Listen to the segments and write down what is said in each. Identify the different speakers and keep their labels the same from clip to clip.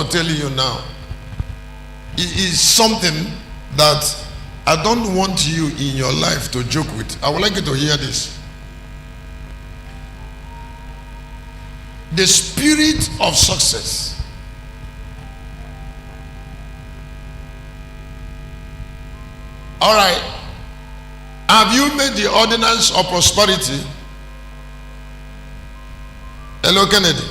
Speaker 1: tell you now is something that I don't want you in your life to joke with. I would like you to hear this. The spirit of success all right, have you made the ordinance of prosperity? Hello, Kennedy.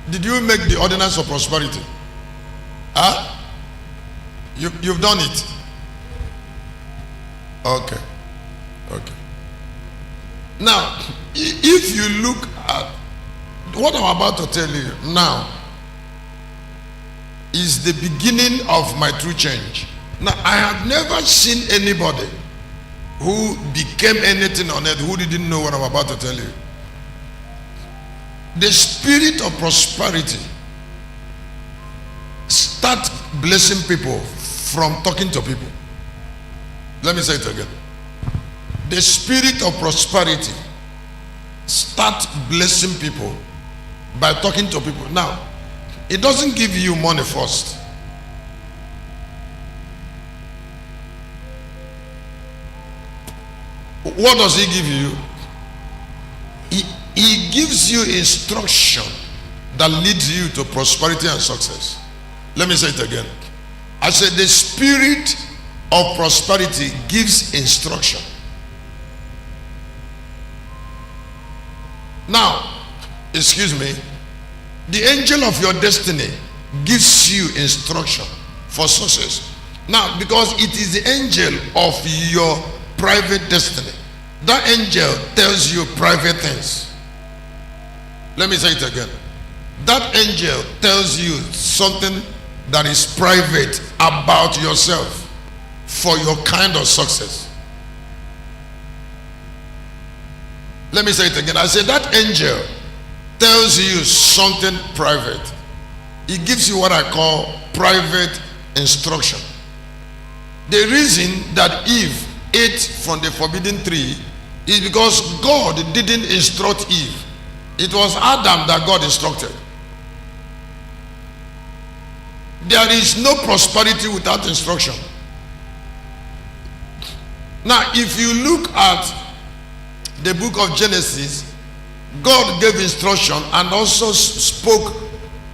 Speaker 1: Did you make the ordinance of prosperity? Huh? You've done it. Okay. Okay. Now, if you look at what I'm about to tell you now, is the beginning of my true change. Now, I have never seen anybody who became anything on earth who didn't know what I'm about to tell you. The spirit of prosperity start blessing people from talking to people. Let me say it again. The spirit of prosperity start blessing people by talking to people. Now, it doesn't give you money first. What does he give you? He gives you instruction that leads you to prosperity and success. Let me say it again. I said the spirit of prosperity gives instruction. Now, excuse me, the angel of your destiny gives you instruction for success. Now, because it is the angel of your private destiny, that angel tells you private things. Let me say it again. That angel tells you something that is private about yourself for your kind of success. Let me say it again. I said that angel tells you something private. He gives you what I call private instruction. The reason that Eve ate from the forbidden tree is because God didn't instruct Eve. It was Adam that God instructed. There is no prosperity without instruction. Now, if you look at the book of Genesis, God gave instruction and also spoke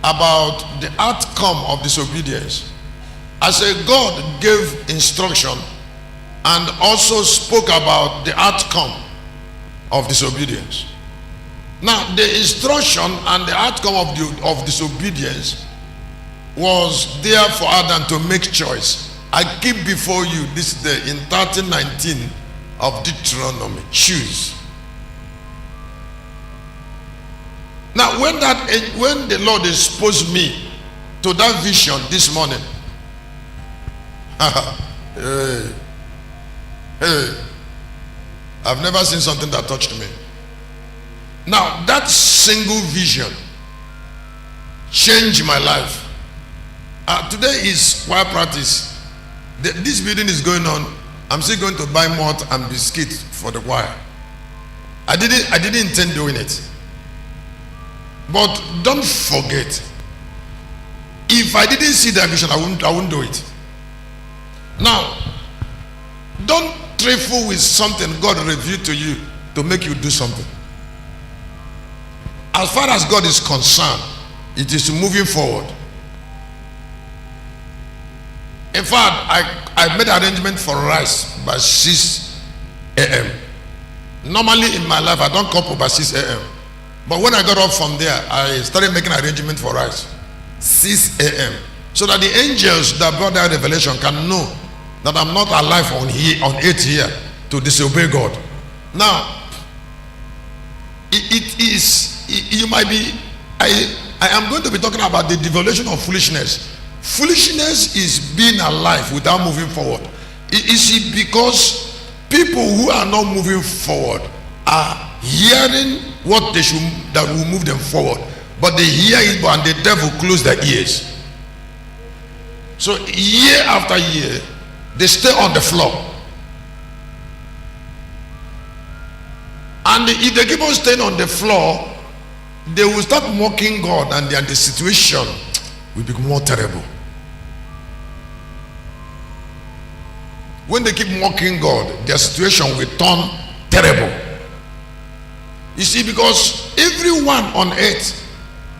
Speaker 1: about the outcome of disobedience. I said God gave instruction and also spoke about the outcome of disobedience. Now, the instruction and the outcome of disobedience was there for Adam to make choice. I keep before you this day in 13:19 of Deuteronomy, choose. Now, when the Lord exposed me to that vision this morning, I've never seen something that touched me. Now, that single vision changed my life. Today is choir practice. This building is going on. I'm still going to buy malt and biscuit for the choir. I didn't intend doing it. But don't forget, if I didn't see that vision, I wouldn't do it. Now, don't trifle with something God revealed to you to make you do something. As far as God is concerned, it is moving forward. In fact, I made arrangement for rice by 6 a.m. Normally in my life, I don't come up by 6 a.m. But when I got up from there, I started making arrangement for rice. 6 a.m. So that the angels that brought that revelation can know that I'm not alive on 8 here to disobey God. Now, it is, you might be, I am going to be talking about the devolution of foolishness. Foolishness is being alive without moving forward. Is because people who are not moving forward are hearing what they should, that will move them forward, but they hear it and the devil close their ears. So year after year they stay on the floor, and if they keep on staying on the floor, they will start mocking God and the situation. will become more terrible. When they keep mocking God, their situation will turn terrible. You see, because everyone on earth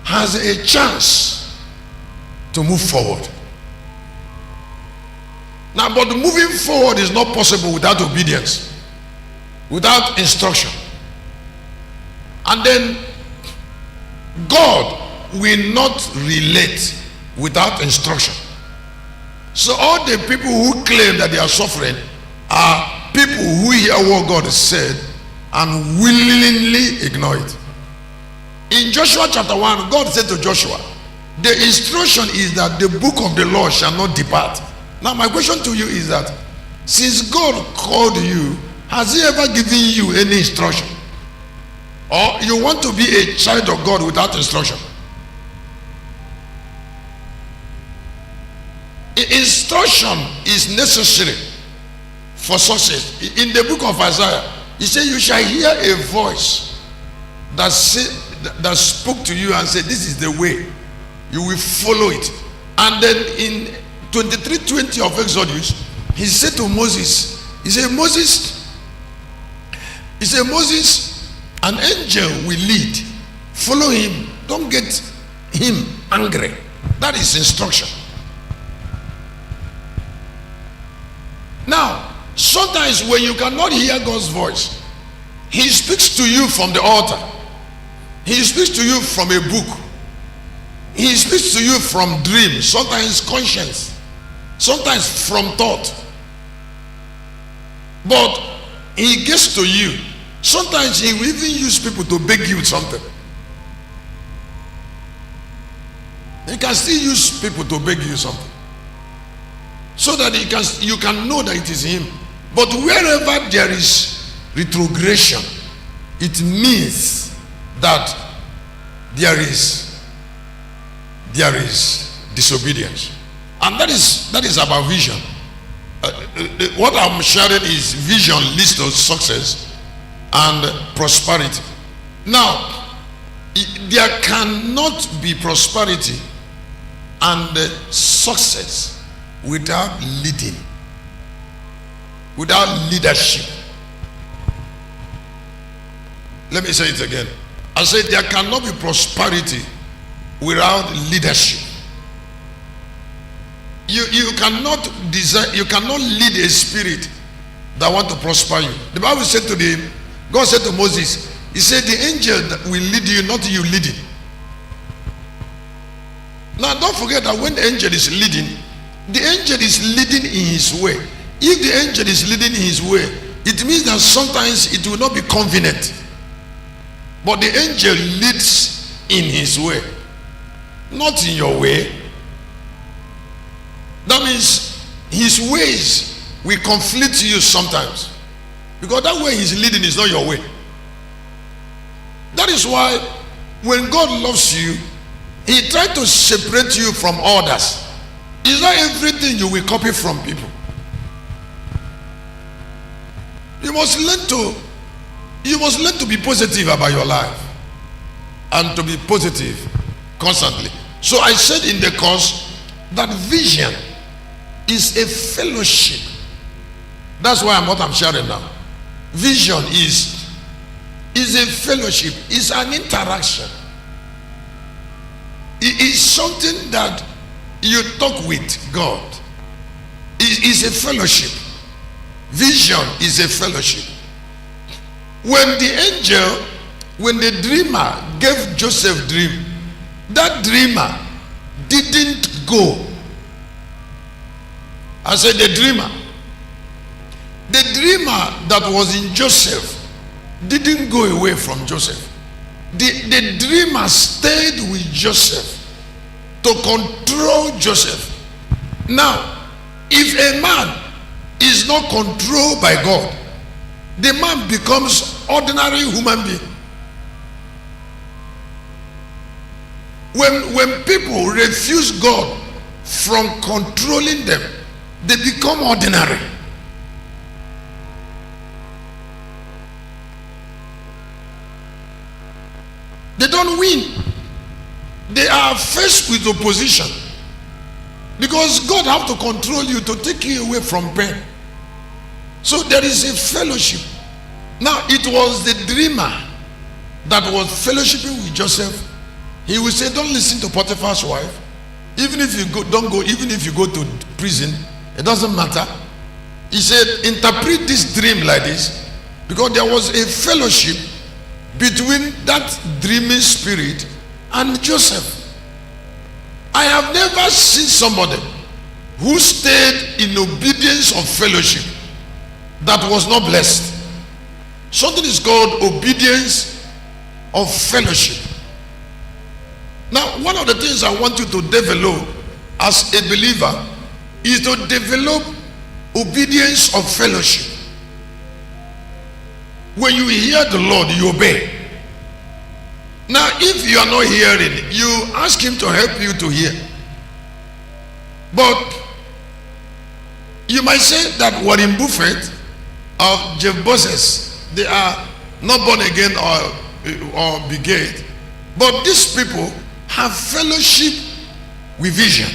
Speaker 1: has a chance to move forward. Now, but moving forward is not possible without obedience, without instruction. And then God will not relate without instruction. So all the people who claim that they are suffering are people who hear what God has said and willingly ignore it. In Joshua chapter 1, God said to Joshua, the instruction is that the book of the law shall not depart. Now my question to you is that, since God called you, has he ever given you any instruction? Or you want to be a child of God without instruction? Instruction is necessary for success. In the book of Isaiah, he said, you shall hear a voice that spoke to you and said, this is the way, you will follow it. And then in 23:20 of Exodus, he said to Moses, he said, Moses, an angel will lead, follow him, don't get him angry. That is instruction. Now, sometimes when you cannot hear God's voice, he speaks to you from the altar, he speaks to you from a book, he speaks to you from dreams, sometimes conscience, sometimes from thought. But he gets to you. Sometimes he will even use people to beg you something. He can still use people to beg you something, so that you can know that it is him. But wherever there is retrogression, it means that there is disobedience. And that is about vision. What I'm sharing is vision leads to success and prosperity. Now, there cannot be prosperity and success without leading, without leadership. Let me say it again. I said there cannot be prosperity without leadership. You cannot desire, you cannot lead a spirit that want to prosper you. The Bible said to them, God said to Moses, he said the angel that will lead you, not you leading. Now don't forget that when the angel is leading, the angel is leading in his way. If the angel is leading in his way, it means that sometimes it will not be convenient, but the angel leads in his way, not in your way. That means his ways will conflict you sometimes, because that way he's leading is not your way. That is why when God loves you, he tries to separate you from others. It's not everything you will copy from people. You must learn to be positive about your life and to be positive constantly. So I said in the course that vision is a fellowship. That's why what I'm sharing now. Vision is a fellowship, is an interaction. It is something that you talk with God. It is a fellowship. Vision is a fellowship. When the dreamer gave Joseph dream, that dreamer didn't go. I said the dreamer that was in Joseph didn't go away from Joseph. The dreamer stayed with Joseph to control Joseph. Now, if a man is not controlled by God, the man becomes ordinary human being. When people refuse God from controlling them, they become ordinary. They don't win. They are faced with opposition. Because God have to control you to take you away from pain. So there is a fellowship. Now it was the dreamer that was fellowshipping with Joseph. He will say, don't listen to Potiphar's wife. Even if you even if you go to prison, it doesn't matter. He said, interpret this dream like this, because there was a fellowship between that dreaming spirit and Joseph. I have never seen somebody who stayed in obedience of fellowship that was not blessed. Something is called obedience of fellowship. Now, one of the things I want you to develop as a believer is to develop obedience of fellowship. When you hear the Lord, you obey. Now, if you are not hearing, you ask him to help you to hear. But you might say that Warren Buffett or Jeff Bezos, they are not born again or brigade. But these people have fellowship with vision.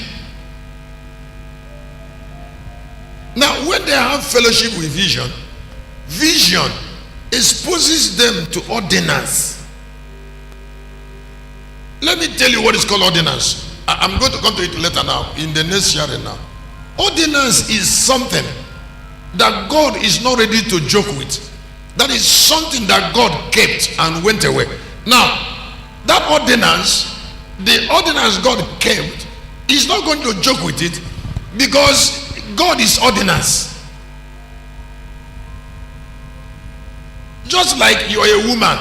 Speaker 1: Now, when they have fellowship with vision, vision exposes them to ordinance. Let me tell you what is called ordinance. I'm going to come to it later now, in the next sharing now. Ordinance is something that God is not ready to joke with. That is something that God kept and went away. Now, that ordinance, the ordinance God kept, is not going to joke with it, because God is ordinance. Just like you are a woman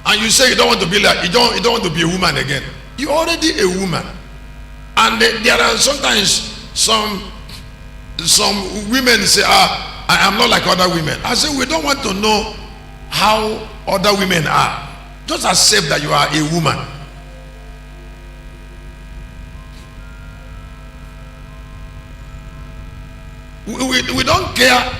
Speaker 1: and you say you don't want to be like, you don't want to be a woman again. You're already a woman. And there are sometimes some women say, I am not like other women. I say, we don't want to know how other women are. Just accept that you are a woman. We don't care